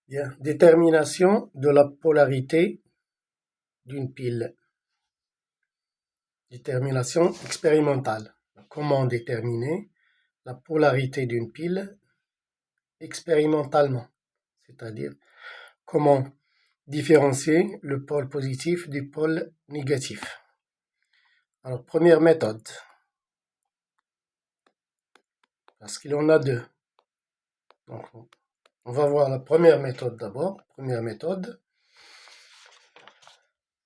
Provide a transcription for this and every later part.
Bien. Détermination de la polarité d'une pile. Détermination expérimentale. Comment déterminer la polarité d'une pile expérimentalement? C'est-à-dire comment différencier le pôle positif du pôle négatif. Alors, première méthode, parce qu'il y en a deux. Donc, on va voir la première méthode d'abord. Première méthode.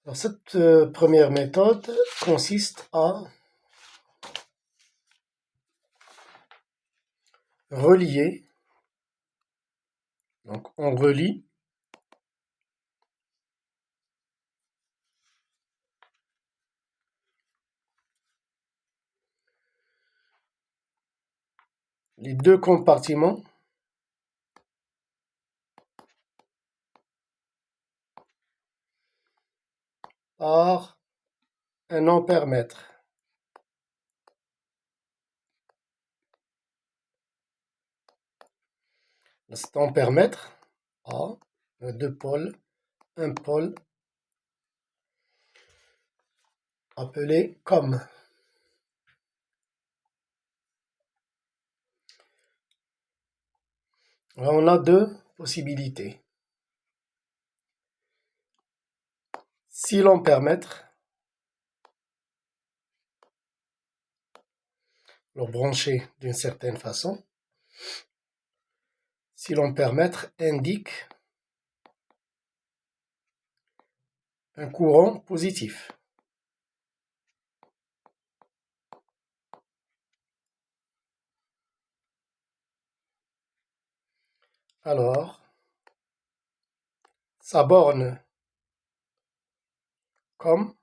Alors, cette première méthode consiste à relier. Donc, on relie les deux compartiments par un ampère-mètre. Cet ampère-mètre a deux pôles, un pôle appelé COM. Alors, on a deux possibilités. Si l'ampère-mètre, le branché d'une certaine façon, si l'ampère-mètre indique un courant positif. Alors, sa borne COM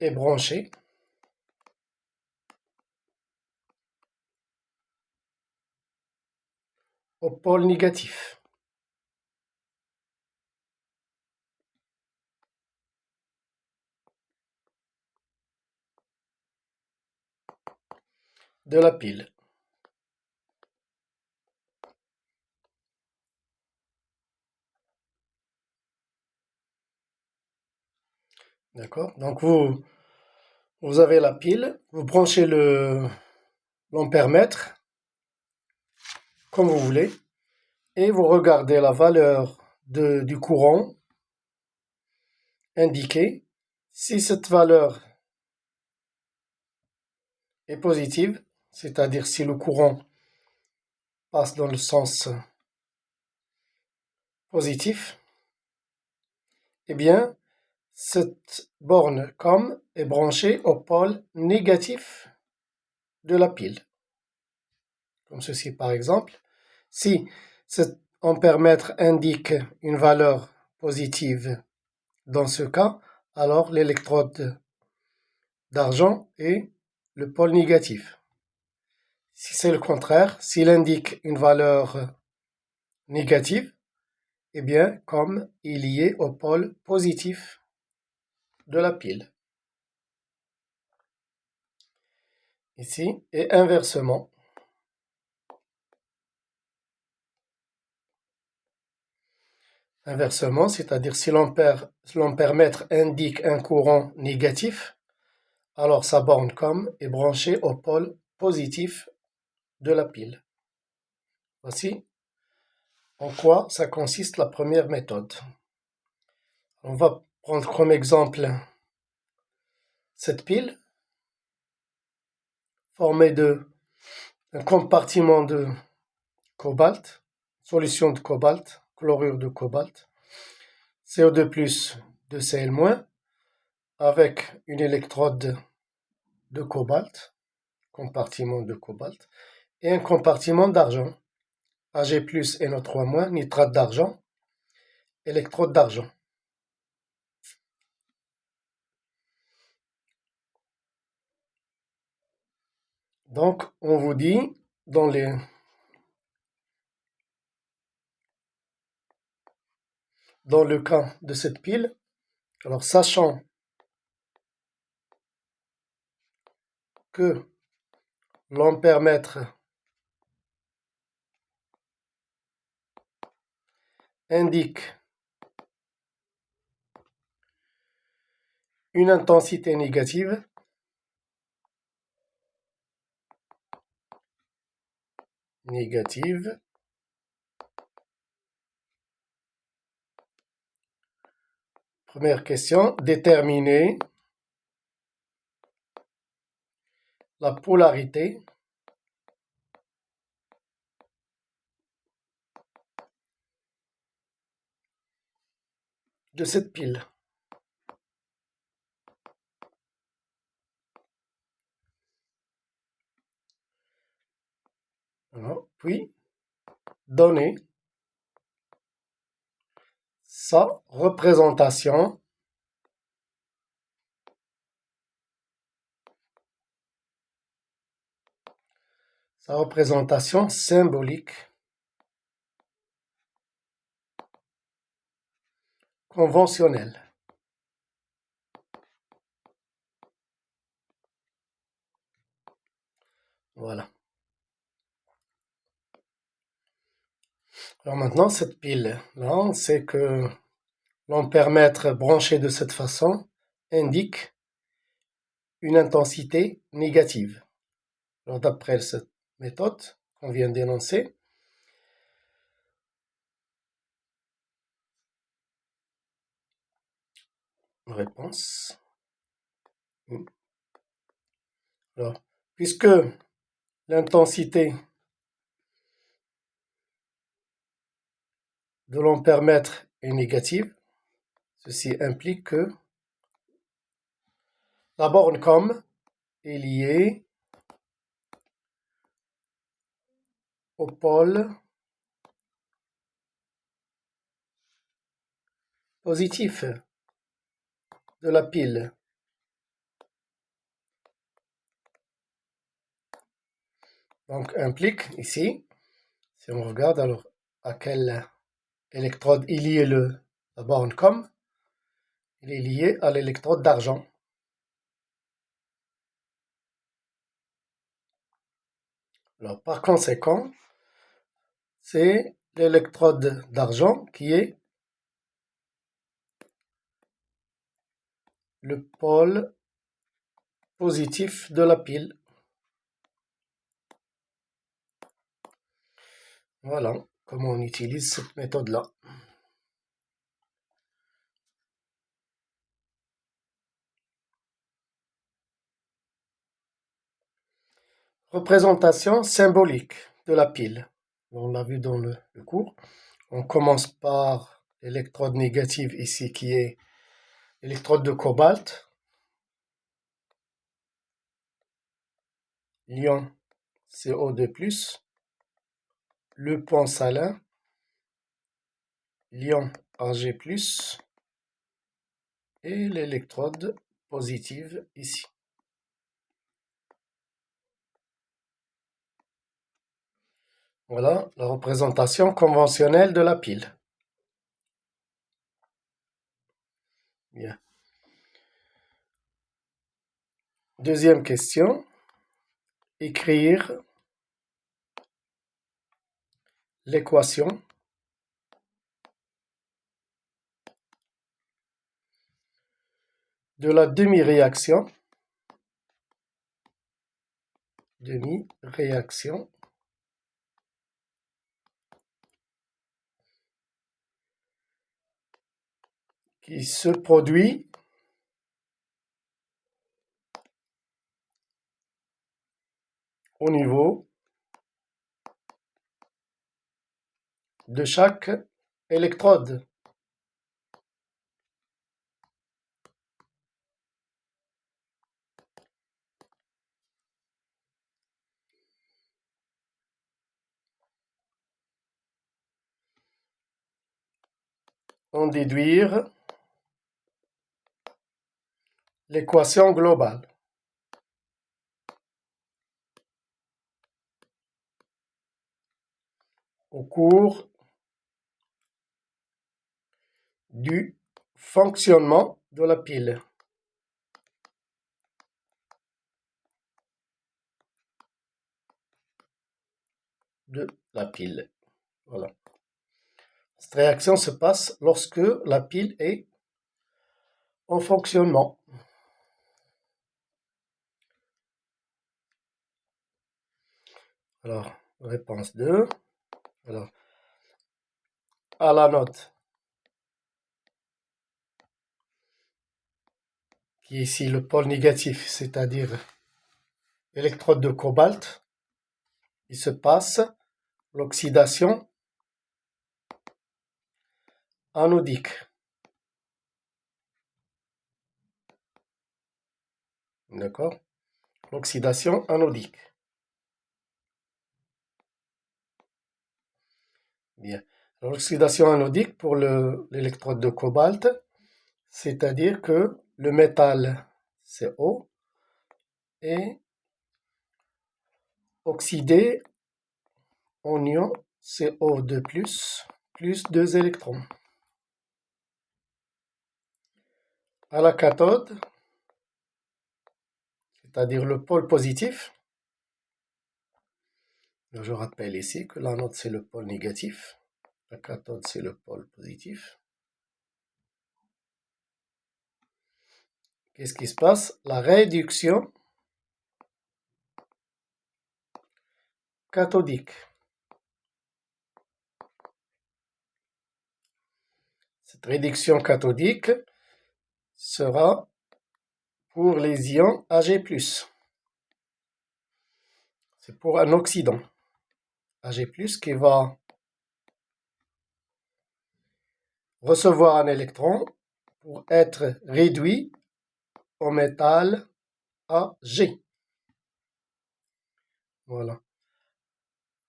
est branchée au pôle négatif. De la pile. D'accord? Donc vous avez la pile, vous branchez l'ampère-mètre comme vous voulez et vous regardez la valeur du courant indiqué. Si cette valeur est positive, c'est-à-dire si le courant passe dans le sens positif, eh bien, cette borne COM est branchée au pôle négatif de la pile. Comme ceci par exemple. Si cet ampère-mètre indique une valeur positive dans ce cas, alors l'électrode d'argent est le pôle négatif. Si c'est le contraire, s'il indique une valeur négative, eh bien, comme il y est au pôle positif de la pile. Ici, et inversement. Inversement, c'est-à-dire si l'ampère-mètre indique un courant négatif, alors sa borne COM est branchée au pôle positif de la pile. Voici en quoi ça consiste la première méthode. On va prendre comme exemple cette pile formée d'un compartiment de cobalt, solution de cobalt, chlorure de cobalt, CO2+, 2Cl-, avec une électrode de cobalt, compartiment de cobalt, et un compartiment d'argent, Ag+, NO3-, nitrate d'argent, électrode d'argent. Donc, on vous dit, dans le cas de cette pile, alors sachant que l'ampère-mètre indique une intensité négative Première question, déterminer la polarité de cette pile. Voilà. Puis, donner sa représentation symbolique conventionnelle. Voilà. Alors maintenant, cette pile-là, on sait que l'ampèremètre branché de cette façon indique une intensité négative. Alors d'après cette méthode qu'on vient d'énoncer, réponse. Alors, puisque l'intensité de l'ampèremètre est négative, ceci implique que la borne COM est liée au pôle positif de la pile. Donc implique ici, si on regarde alors à quelle électrode est liée la borne COM, il est lié à l'électrode d'argent. Alors par conséquent, c'est l'électrode d'argent qui est le pôle positif de la pile. Voilà comment on utilise cette méthode-là. Représentation symbolique de la pile. On l'a vu dans le cours. On commence par l'électrode négative ici qui est l'électrode de cobalt. Ion CO2+, le point salin, l'ion Ag+, et l'électrode positive ici. Voilà la représentation conventionnelle de la pile. Bien. Deuxième question. Écrire l'équation de la demi-réaction qui se produit au niveau de chaque électrode. En déduire l'équation globale. Au cours du fonctionnement de la pile. Voilà. Cette réaction se passe lorsque la pile est en fonctionnement. Alors, réponse 2. Alors, à la note, qui est ici le pôle négatif, c'est-à-dire l'électrode de cobalt, il se passe l'oxydation anodique. D'accord? L'oxydation anodique. Bien. L'oxydation anodique pour l'électrode de cobalt, c'est-à-dire que le métal CO est oxydé en ion CO2+, plus 2 électrons. À la cathode, c'est-à-dire le pôle positif, je rappelle ici que l'anode c'est le pôle négatif, la cathode c'est le pôle positif. Qu'est-ce qui se passe? La réduction cathodique. Cette réduction cathodique sera pour les ions Ag+. C'est pour un oxydant Ag+, qui va recevoir un électron pour être réduit au métal Ag. Voilà.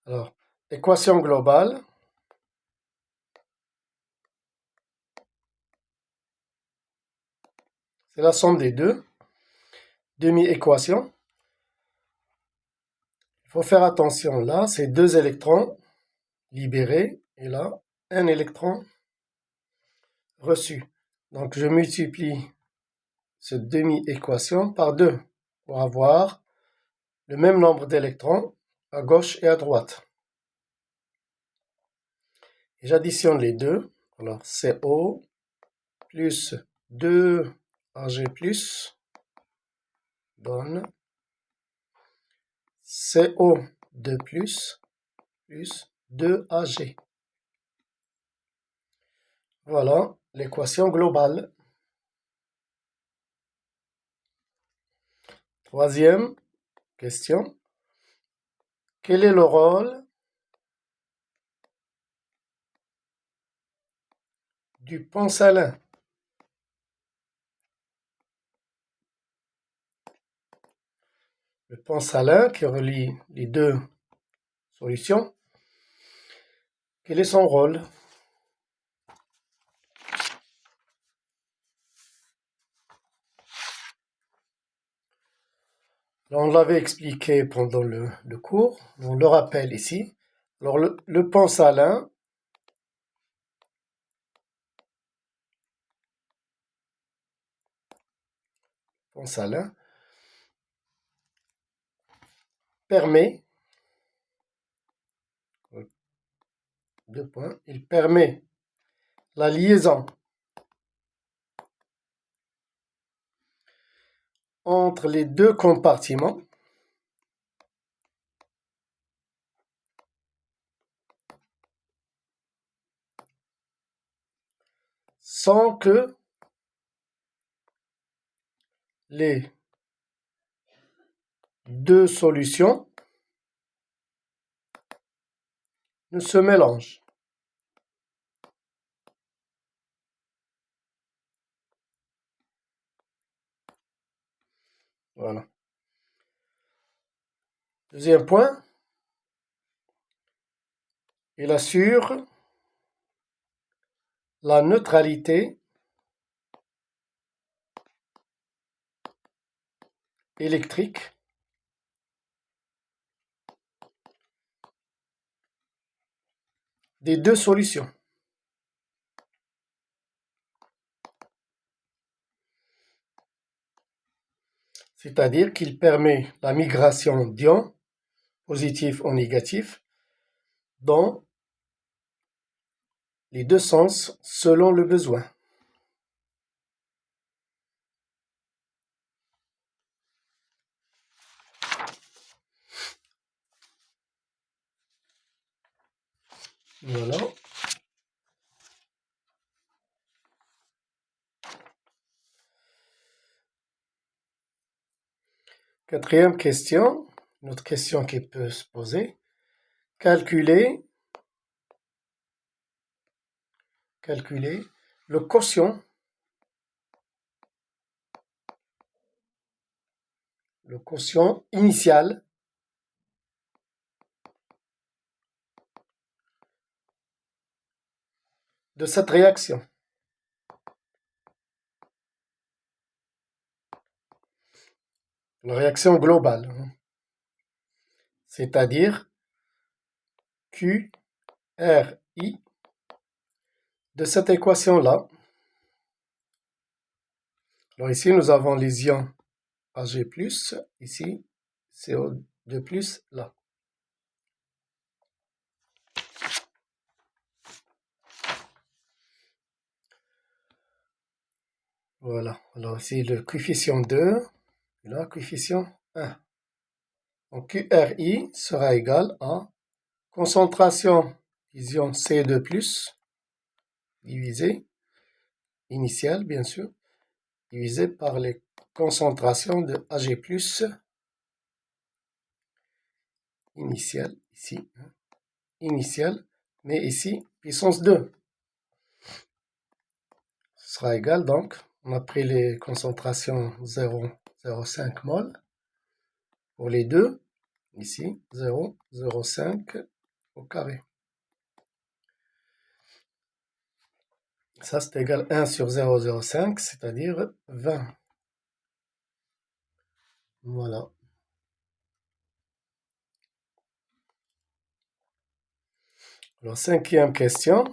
Alors, équation globale. C'est la somme des deux demi-équations. Il faut faire attention, là, c'est 2 électrons libérés, et là, un électron reçu. Donc, je multiplie cette demi-équation par 2 pour avoir le même nombre d'électrons à gauche et à droite. Et j'additionne les deux. Alors, CO plus 2Ag+, donne CO2+, plus 2Ag. Voilà l'équation globale. Troisième question. Quel est le rôle du pont salin? Le pont salin qui relie les deux solutions. Quel est son rôle? On l'avait expliqué pendant le cours, on le rappelle ici. Alors le pont salin permet, deux points, il permet la liaison entre les deux compartiments sans que les deux solutions ne se mélangent. Voilà. Deuxième point, il assure la neutralité électrique des deux solutions. C'est-à-dire qu'il permet la migration d'ions positifs ou négatifs dans les deux sens selon le besoin. Voilà. Quatrième question, une autre question qui peut se poser. Calculer le quotient initial de cette réaction. La réaction globale, c'est-à-dire QRI de cette équation-là. Alors ici, nous avons les ions Ag+, ici, CO2+, là. Voilà, alors ici le coefficient 2, et là, coefficient 1. Donc QRI sera égal à concentration des ions CO2+, divisé, initial bien sûr, divisé par les concentrations de Ag+, initial, ici, initial, mais ici, puissance 2. Ce sera égal, donc, on a pris les concentrations 0,05 mol pour les deux, ici, 0,05 au carré. Ça, c'est égal à 1 sur 0,05, c'est-à-dire 20. Voilà. Alors, cinquième question.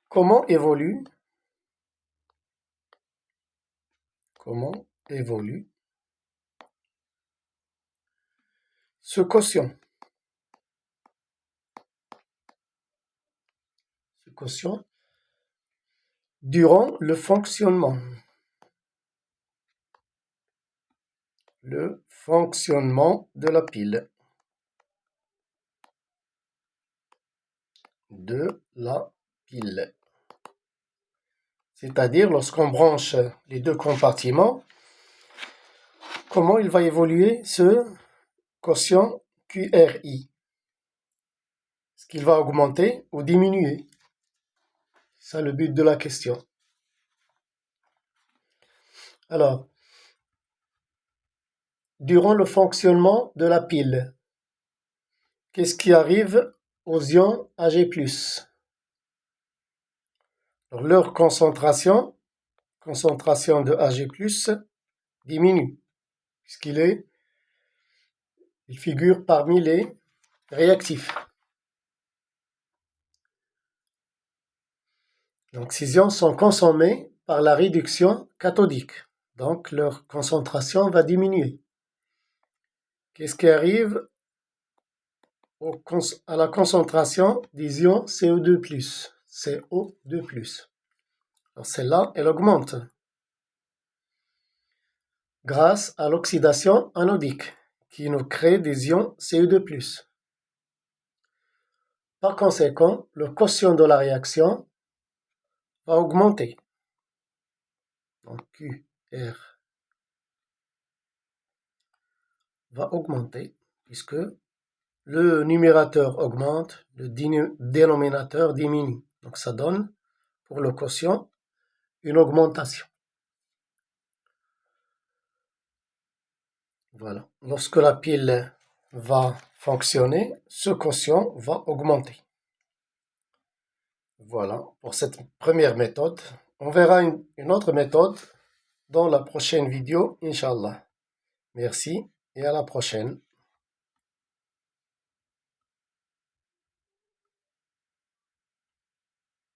Comment évolue ce quotient? Durant le fonctionnement. De la pile. C'est-à-dire, lorsqu'on branche les deux compartiments, comment il va évoluer ce quotient QRI? Est-ce qu'il va augmenter ou diminuer? C'est ça le but de la question. Alors, durant le fonctionnement de la pile, qu'est-ce qui arrive aux ions Ag+? Alors, leur concentration de Ag+, diminue, puisqu'il figure parmi les réactifs. Donc, ces ions sont consommés par la réduction cathodique. Donc, leur concentration va diminuer. Qu'est-ce qui arrive à la concentration des ions CO2+. Alors, celle-là, elle augmente grâce à l'oxydation anodique qui nous crée des ions CO2+. Par conséquent, le quotient de la réaction va augmenter. Donc, QR va augmenter puisque le numérateur augmente, le dénominateur diminue. Donc, ça donne pour le quotient une augmentation. Voilà. Lorsque la pile va fonctionner, ce quotient va augmenter. Voilà pour cette première méthode. On verra une autre méthode dans la prochaine vidéo, Inch'Allah. Merci et à la prochaine.